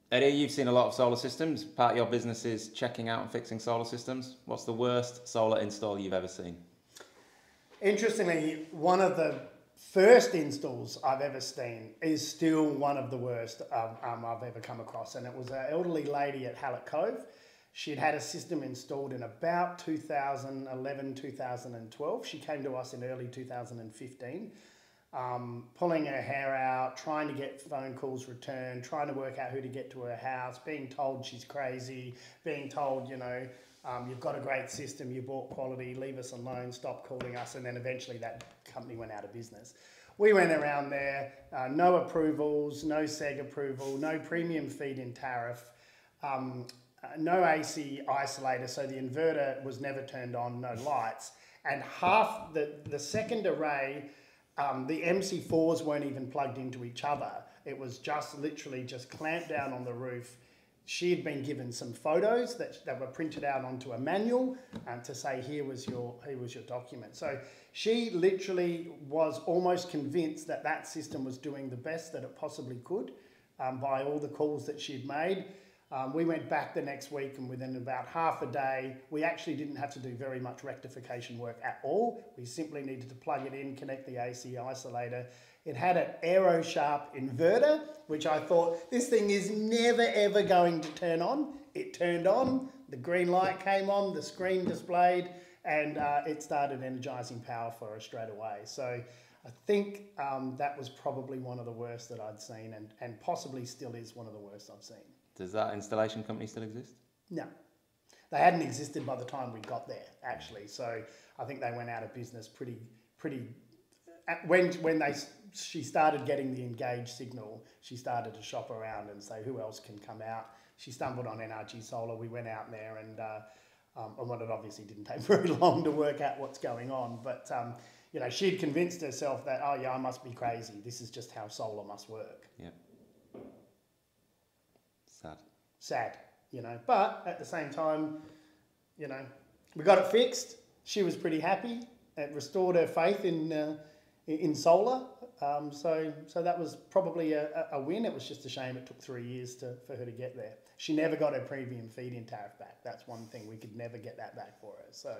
Eddie, you've seen a lot of solar systems. Part of your business is checking out and fixing solar systems. What's the worst solar install you've ever seen? Interestingly, one of the first installs I've ever seen is still one of the worst I've ever come across, and it was an elderly lady at Hallett Cove. She'd had a system installed in about 2011, 2012. She came to us in early 2015, pulling her hair out, trying to get phone calls returned, trying to work out who to get to her house, being told she's crazy, being told, you've got a great system, you bought quality, leave us alone, stop calling us, and then eventually that company went out of business. We went around there, no approvals, no SEG approval, no premium feed-in tariff, no AC isolator, so the inverter was never turned on, no lights, and half the second array, the MC4s weren't even plugged into each other. It was just literally just clamped down on the roof. She had been given some photos that were printed out onto a manual to say, here was your document. So she literally was almost convinced that that system was doing the best that it possibly could by all the calls that she'd made. We went back the next week, and within about half a day, we actually didn't have to do very much rectification work at all. We simply needed to plug it in, connect the AC isolator. It had an AeroSharp inverter, which I thought, this thing is never ever going to turn on. It turned on, the green light came on, the screen displayed, and it started energizing power for us straight away. So I think that was probably one of the worst that I'd seen, and possibly still is one of the worst I've seen. Does that installation company still exist? No. They hadn't existed by the time we got there, actually. So I think they went out of business pretty. When she started getting the engaged signal, she started to shop around and say, who else can come out? She stumbled on NRG Solar. We went out there, and it obviously didn't take very long to work out what's going on. But she'd convinced herself that, oh yeah, I must be crazy. This is just how solar must work. Yeah. Sad, But at the same time, we got it fixed. She was pretty happy. It restored her faith in solar. So that was probably a win. It was just a shame it took 3 years for her to get there. She never got her premium feed-in tariff back. That's one thing. We could never get that back for her. So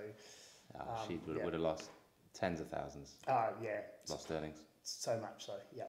she would have lost tens of thousands. Oh, yeah. Lost earnings. So much so, yeah.